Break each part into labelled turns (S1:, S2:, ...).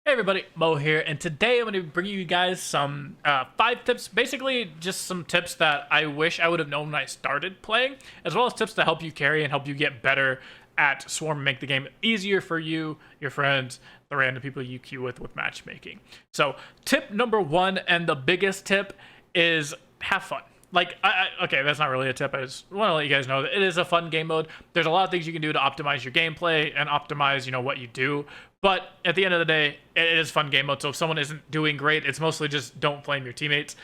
S1: Hey everybody, Mo here, and today I'm going to bring you guys some 5 tips, basically just some tips that I wish I would have known when I started playing, as well as tips to help you carry and help you get better at Swarm and make the game easier for you, your friends, the random people you queue with matchmaking. So tip number 1, and the biggest tip, is have fun. Okay, that's not really a tip. I just want to let you guys know that it is a fun game mode. There's a lot of things you can do to optimize your gameplay and optimize, what you do. But at the end of the day, it is fun game mode. So if someone isn't doing great, it's mostly just don't flame your teammates,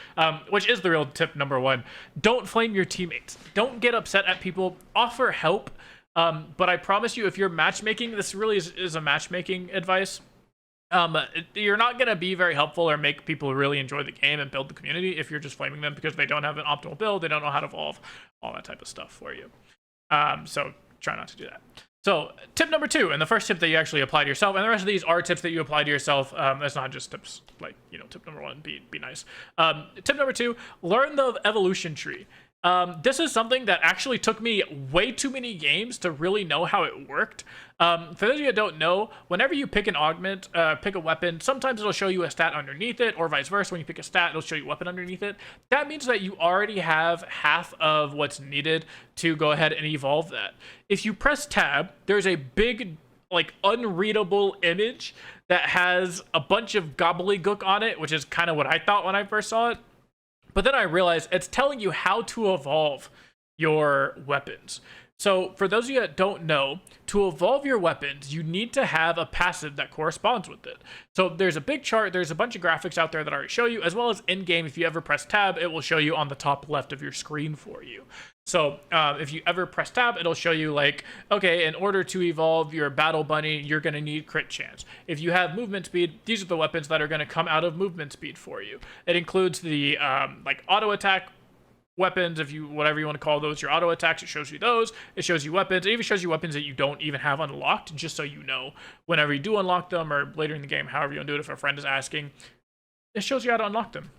S1: which is the real tip number 1. Don't flame your teammates. Don't get upset at people. Offer help. But I promise you, if you're matchmaking, this really is a matchmaking advice. You're not going to be very helpful or make people really enjoy the game and build the community if you're just flaming them because they don't have an optimal build, they don't know how to evolve, all that type of stuff for you. So try not to do that. So tip number 2, and the first tip that you actually apply to yourself, and the rest of these are tips that you apply to yourself. That's not just tips like, tip number 1, be nice. Tip number 2, learn the evolution tree. This is something that actually took me way too many games to really know how it worked. For those of you that don't know, whenever you pick an augment, pick a weapon, sometimes it'll show you a stat underneath it, or vice versa. When you pick a stat, it'll show you a weapon underneath it. That means that you already have half of what's needed to go ahead and evolve that. If you press tab, there's a big, unreadable image that has a bunch of gobbledygook on it, which is kind of what I thought when I first saw it. But then I realized it's telling you how to evolve your weapons. So for those of you that don't know, to evolve your weapons, you need to have a passive that corresponds with it. So there's a big chart, there's a bunch of graphics out there that I already show you, as well as in-game. If you ever press tab, it will show you on the top left of your screen for you. So if you ever press tab, it'll show you okay, in order to evolve your battle bunny, you're going to need crit chance. If you have movement speed, these are the weapons that are going to come out of movement speed for you. It includes the auto attack weapons, whatever you want to call those, your auto attacks. It shows you those. It shows you weapons. It even shows you weapons that you don't even have unlocked, just so you know whenever you do unlock them, or later in the game, however you want to do it. If a friend is asking, it shows you how to unlock them.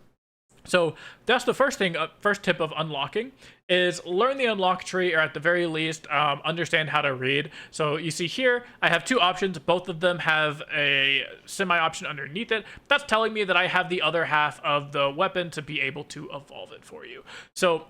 S1: So that's the first thing, first tip of unlocking, is learn the unlock tree, or at the very least, understand how to read. So you see here, I have 2 options. Both of them have a semi-option underneath it. That's telling me that I have the other half of the weapon to be able to evolve it for you. So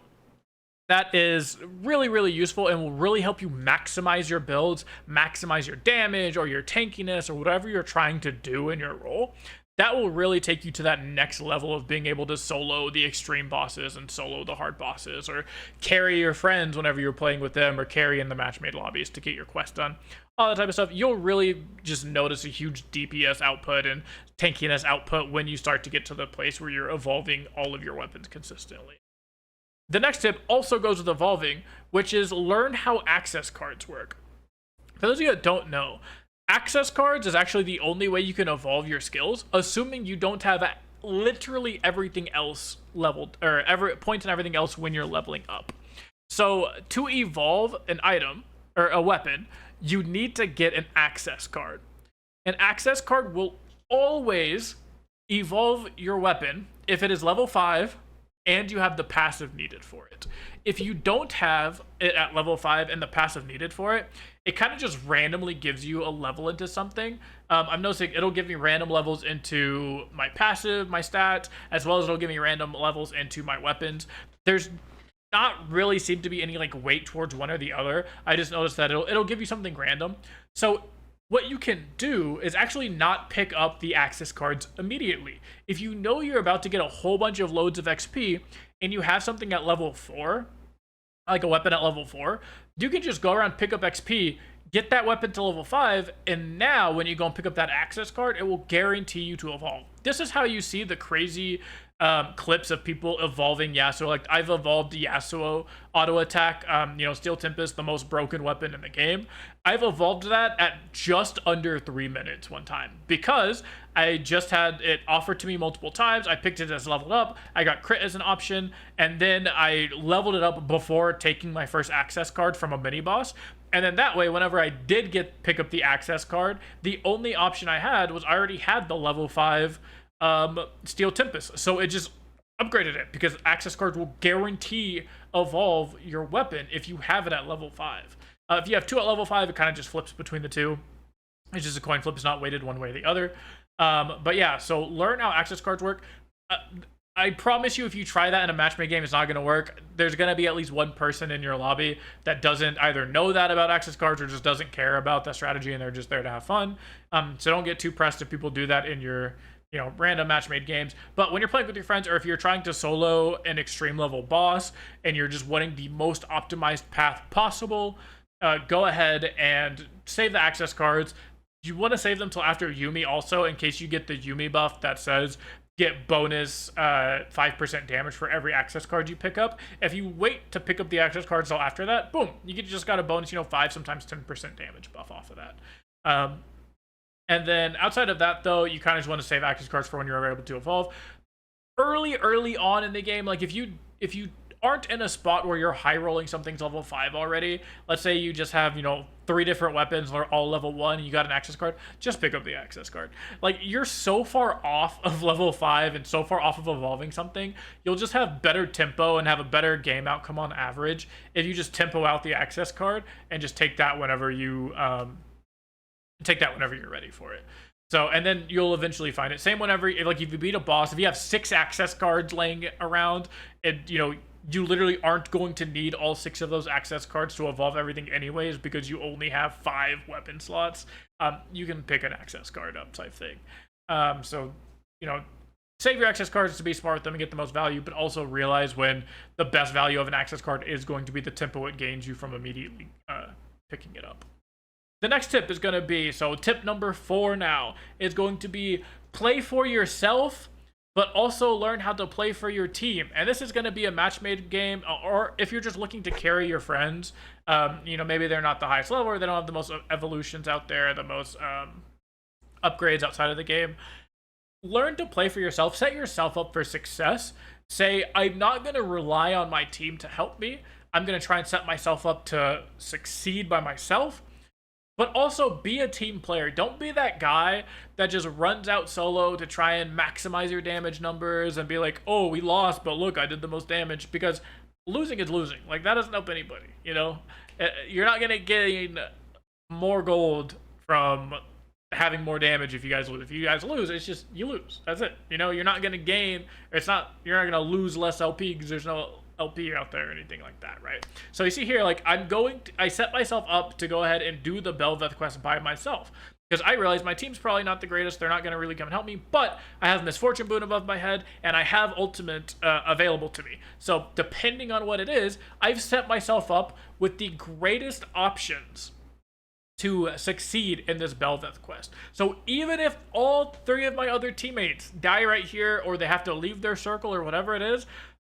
S1: that is really, really useful and will really help you maximize your builds, maximize your damage or your tankiness or whatever you're trying to do in your role. That will really take you to that next level of being able to solo the extreme bosses and solo the hard bosses, or carry your friends whenever you're playing with them, or carry in the match-made lobbies to get your quest done. All that type of stuff. You'll really just notice a huge DPS output and tankiness output when you start to get to the place where you're evolving all of your weapons consistently. The next tip also goes with evolving, which is learn how access cards work. For those of you that don't know, access cards is actually the only way you can evolve your skills, assuming you don't have literally everything else leveled, or points and everything else when you're leveling up. So to evolve an item or a weapon, you need to get an access card. An access card will always evolve your weapon if it is level 5 and you have the passive needed for it. If you don't have it at level 5 and the passive needed for it, it kind of just randomly gives you a level into something. I'm noticing it'll give me random levels into my passive, my stats, as well as it'll give me random levels into my weapons. There's not really seem to be any weight towards one or the other. I just noticed that it'll give you something random. So what you can do is actually not pick up the access cards immediately. If you know you're about to get a whole bunch of loads of XP and you have something at level 4, like a weapon at level 4, you can just go around, pick up XP, get that weapon to level 5, and now when you go and pick up that access card, it will guarantee you to evolve. This is how you see the crazy clips of people evolving Yasuo. I've evolved the Yasuo auto attack, Steel Tempest, the most broken weapon in the game. I've evolved that at just under 3 minutes one time because I just had it offered to me multiple times. I picked it as leveled up. I got crit as an option, and then I leveled it up before taking my first access card from a mini boss. And then that way, whenever I did pick up the access card, the only option I had was I already had the level 5 Steel Tempest. So it just upgraded it because access cards will guarantee evolve your weapon if you have it at level 5. If you have 2 at level 5, it kind of just flips between the 2. It's just a coin flip. It's not weighted one way or the other. But yeah, so learn how access cards work. Uh, I promise you, if you try that in a matchmade game, it's not going to work. There's going to be at least one person in your lobby that doesn't either know that about access cards or just doesn't care about that strategy, and they're just there to have fun. So don't get too pressed if people do that in your random matchmade games. But when you're playing with your friends, or if you're trying to solo an extreme level boss and you're just wanting the most optimized path possible, go ahead and save the access cards. You want to save them till after Yumi also, in case you get the Yumi buff that says get bonus 5% damage for every access card you pick up. If you wait to pick up the access cards till after that, boom, you just got a bonus, 5, sometimes 10% damage buff off of that. And then outside of that, though, you kind of just want to save access cards for when you're able to evolve. Early on in the game, like if you aren't in a spot where you're high rolling something to level 5 already, let's say you just have 3 different weapons, they're all level 1, and you got an access card, just pick up the access card. Like, you're so far off of level 5 and so far off of evolving something, you'll just have better tempo and have a better game outcome on average if you just tempo out the access card and just take that whenever you're ready for it. So, and then you'll eventually find it. Same whenever, like, if you beat a boss, if you have 6 access cards laying around, and you literally aren't going to need all 6 of those access cards to evolve everything anyways, because you only have 5 weapon slots. You can pick an access card up type thing. So, save your access cards to be smart with them and get the most value, but also realize when the best value of an access card is going to be the tempo it gains you from immediately picking it up. The next tip is going to be, so tip number 4 now, is going to be play for yourself, but also learn how to play for your team. And this is going to be a match-made game, or if you're just looking to carry your friends, maybe they're not the highest level, or they don't have the most evolutions out there, the most upgrades outside of the game. Learn to play for yourself. Set yourself up for success. Say, I'm not going to rely on my team to help me. I'm going to try and set myself up to succeed by myself. But also be a team player. Don't be that guy that just runs out solo to try and maximize your damage numbers and be like, oh, we lost, but look, I did the most damage. Because losing is losing. Like, that doesn't help anybody, You're not going to gain more gold from having more damage if you guys lose. If you guys lose, it's just, you lose. That's it. You're not going to gain, you're not going to lose less LP because there's no LP out there or anything like that, right? So you see here, like, I set myself up to go ahead and do the Belveth quest by myself, because I realize my team's probably not the greatest. They're not going to really come and help me, but I have Misfortune Boon above my head, and I have Ultimate available to me. So depending on what it is, I've set myself up with the greatest options to succeed in this Belveth quest. So even if all 3 of my other teammates die right here, or they have to leave their circle or whatever it is,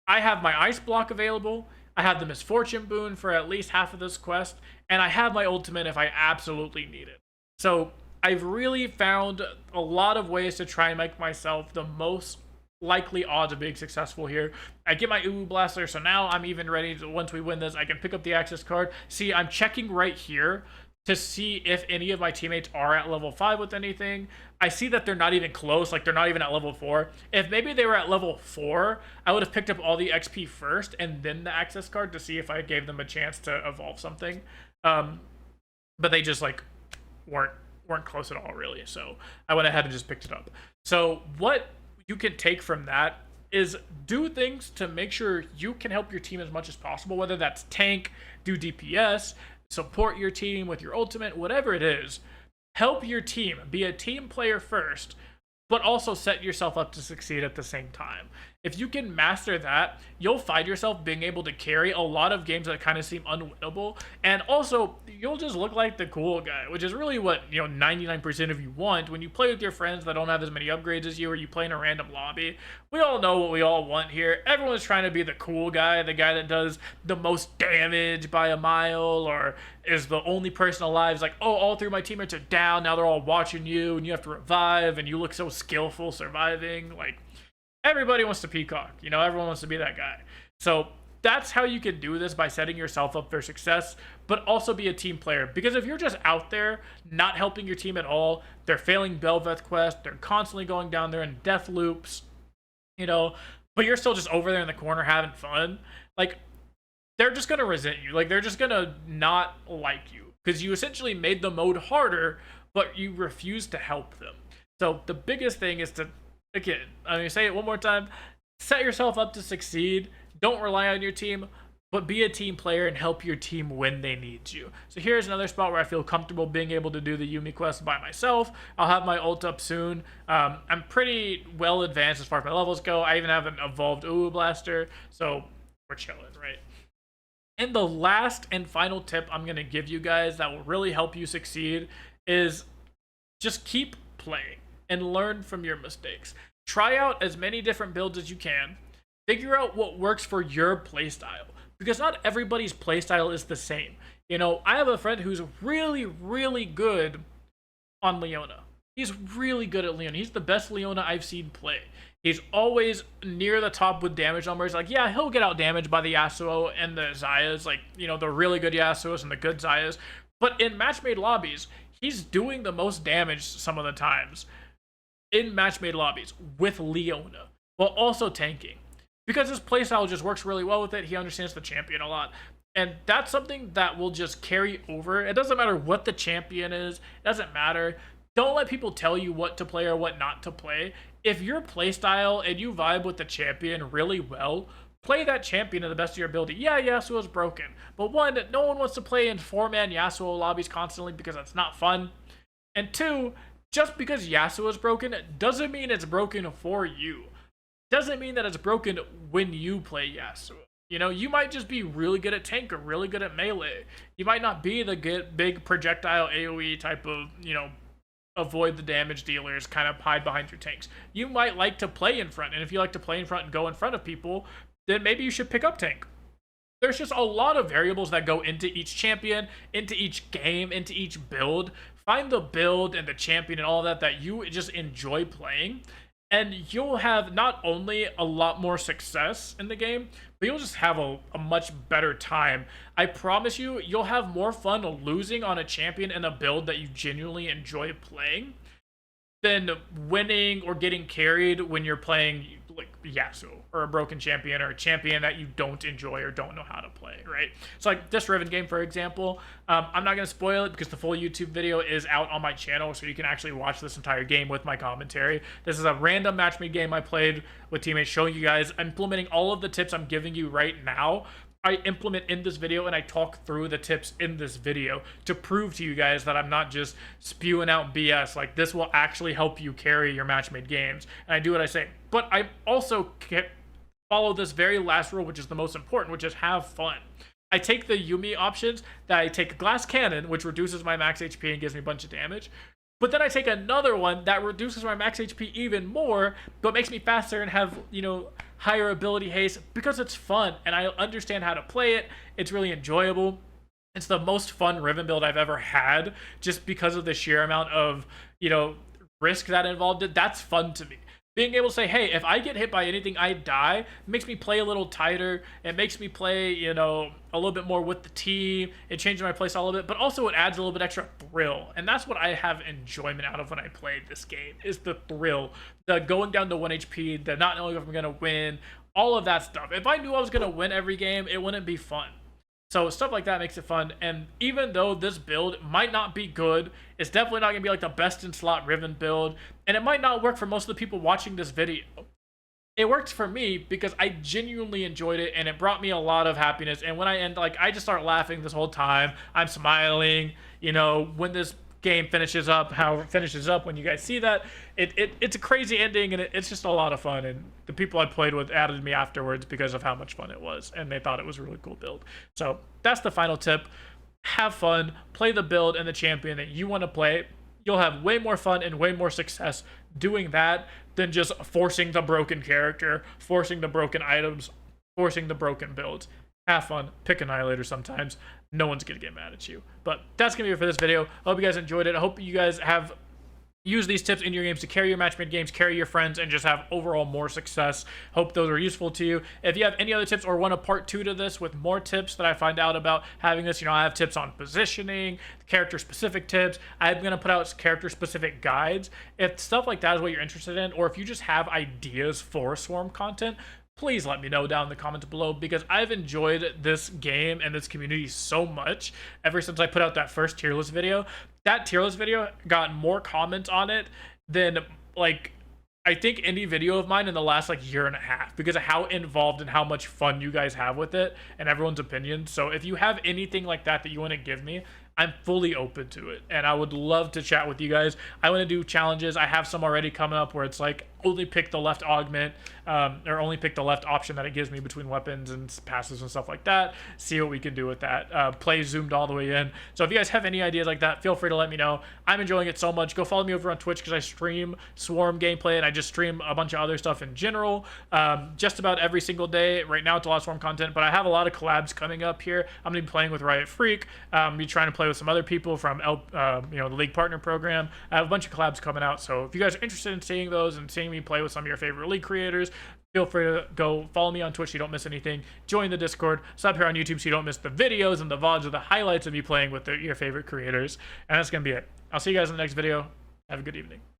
S1: I have my Ice Block available, I have the Misfortune Boon for at least half of this quest, and I have my ultimate if I absolutely need it. So I've really found a lot of ways to try and make myself the most likely odds of being successful here. I get my Uwu Blaster, so now I'm even ready to, once we win this, I can pick up the access card. See, I'm checking right here to see if any of my teammates are at level 5 with anything. I see that they're not even close, like they're not even at level 4. If maybe they were at level 4, I would have picked up all the XP first and then the access card to see if I gave them a chance to evolve something. But they just weren't close at all, really. So I went ahead and just picked it up. So what you can take from that is do things to make sure you can help your team as much as possible, whether that's tank, do DPS, support your team with your ultimate, whatever it is. Help your team. Be a team player first, but also set yourself up to succeed at the same time. If you can master that, you'll find yourself being able to carry a lot of games that kind of seem unwinnable, and also you'll just look like the cool guy, which is really what 99% of you want when you play with your friends that don't have as many upgrades as you, or you play in a random lobby. We all know what we all want here. Everyone's trying to be the cool guy, the guy that does the most damage by a mile, or is the only person alive. It's like, oh, all 3 of my teammates are down, now they're all watching you, and you have to revive, and you look so skillful surviving. Like, everybody wants to peacock, everyone wants to be that guy. So that's how you can do this, by setting yourself up for success, but also be a team player. Because if you're just out there not helping your team at all, they're failing Belveth quest, they're constantly going down there in death loops, but you're still just over there in the corner having fun, like, they're just gonna resent you. Like, they're just gonna not like you, because you essentially made the mode harder but you refuse to help them. So the biggest thing is to, again, I'm going to say it one more time, set yourself up to succeed. Don't rely on your team, but be a team player and help your team when they need you. So here's another spot where I feel comfortable being able to do the Yuumi quest by myself. I'll have my ult up soon. I'm pretty well advanced as far as my levels go. I even have an evolved Uwu Blaster, so we're chilling, right? And the last and final tip I'm going to give you guys that will really help you succeed is just keep playing and learn from your mistakes. Try out as many different builds as you can. Figure out what works for your playstyle, because not everybody's playstyle is the same. You know, I have a friend who's really, really good on Leona. He's really good at Leona. He's the best Leona I've seen play. He's always near the top with damage numbers. Like, yeah, he'll get out damaged by the Yasuo and the Xayahs, like, you know, the really good Yasuos and the good Xayahs. But in match-made lobbies, he's doing the most damage some of the times in match-made lobbies with Leona, while also tanking. Because his playstyle just works really well with it. He understands the champion a lot. And that's something that will just carry over. It doesn't matter what the champion is. It doesn't matter. Don't let people tell you what to play or what not to play. If your playstyle and you vibe with the champion really well, play that champion to the best of your ability. Yeah, Yasuo's broken. But one, no one wants to play in 4-man Yasuo lobbies constantly because that's not fun. And two, just because Yasuo is broken doesn't mean it's broken for you. Doesn't mean that it's broken when you play Yasuo. You know, you might just be really good at tank or really good at melee. You might not be the good, big projectile AoE type of, you know, avoid the damage dealers, kind of hide behind your tanks. You might like to play in front, and if you like to play in front and go in front of people, then maybe you should pick up tank. There's just a lot of variables that go into each champion, into each game, into each build. Find the build and the champion and all that you just enjoy playing, and you'll have not only a lot more success in the game, but you'll just have a much better time. I promise you, you'll have more fun losing on a champion and a build that you genuinely enjoy playing than winning or getting carried when you're playing like Yasuo or a broken champion or a champion that you don't enjoy or don't know how to play, right? So like this Riven game, for example, I'm not going to spoil it because the full YouTube video is out on my channel, so you can actually watch this entire game with my commentary. This is a random match-made game I played with teammates, showing you guys, implementing all of the tips I'm giving you right now. I implement in this video, and I talk through the tips in this video to prove to you guys that I'm not just spewing out BS. Like, this will actually help you carry your match-made games, and I do what I say. But I also follow this very last rule, which is the most important, which is have fun. I take the Yuumi options, that I take Glass Cannon, which reduces my max HP and gives me a bunch of damage. But then I take another one that reduces my max HP even more, but makes me faster and have, you know, higher ability haste because it's fun and I understand how to play it. It's really enjoyable. It's the most fun Riven build I've ever had just because of the sheer amount of, you know, risk that involved it. That's fun to me. Being able to say, hey, if I get hit by anything, I die, it makes me play a little tighter. It makes me play, you know, a little bit more with the team. It changes my playstyle a little bit, but also it adds a little bit extra thrill. And that's what I have enjoyment out of when I play this game, is the thrill. The going down to 1 HP, the not knowing if I'm going to win, all of that stuff. If I knew I was going to win every game, it wouldn't be fun. So stuff like that makes it fun, and even though this build might not be good, it's definitely not going to be like the best in slot Riven build, and it might not work for most of the people watching this video. It worked for me because I genuinely enjoyed it, and it brought me a lot of happiness, and when I end, like, I just start laughing this whole time. I'm smiling, you know, when this game finishes up, how it finishes up, when you guys see that, it's a crazy ending, and it's just a lot of fun, and the people I played with added me afterwards because of how much fun it was, and they thought it was a really cool build. So that's the final tip. Have fun, play the build and the champion that you want to play. You'll have way more fun and way more success doing that than just forcing the broken character, forcing the broken items, forcing the broken builds. Have fun, pick Annihilator sometimes. No one's gonna get mad at you. But that's gonna be it for this video. I hope you guys enjoyed it. I hope you guys have used these tips in your games to carry your match-made games, carry your friends, and just have overall more success. Hope those are useful to you. If you have any other tips or want a part 2 to this with more tips that I find out about having this, you know, I have tips on positioning, character-specific tips. I'm gonna put out character-specific guides. If stuff like that is what you're interested in, or if you just have ideas for Swarm content, please let me know down in the comments below, because I've enjoyed this game and this community so much ever since I put out that first tier list video. That tier list video got more comments on it than, like, I think any video of mine in the last like year and a half, because of how involved and how much fun you guys have with it and everyone's opinions. So if you have anything like that that you want to give me, I'm fully open to it, and I would love to chat with you guys. I want to do challenges. I have some already coming up where it's like only pick the left augment, or only pick the left option that it gives me between weapons and passes and stuff like that. See what we can do with that. Play zoomed all the way in. So if you guys have any ideas like that, feel free to let me know. I'm enjoying it so much. Go follow me over on Twitch, because I stream Swarm gameplay and I just stream a bunch of other stuff in general, just about every single day. Right now it's a lot of Swarm content, but I have a lot of collabs coming up here. I'm gonna be playing with Riot Freak, be trying to play with some other people from the League Partner Program. I have a bunch of collabs coming out, so if you guys are interested in seeing those and seeing me play with some of your favorite League creators, feel free to go follow me on Twitch so you don't miss anything. Join the Discord, sub here on YouTube so you don't miss the videos and the VODs or the highlights of me playing with your favorite creators. And that's gonna be it. I'll see you guys in the next video. Have a good evening.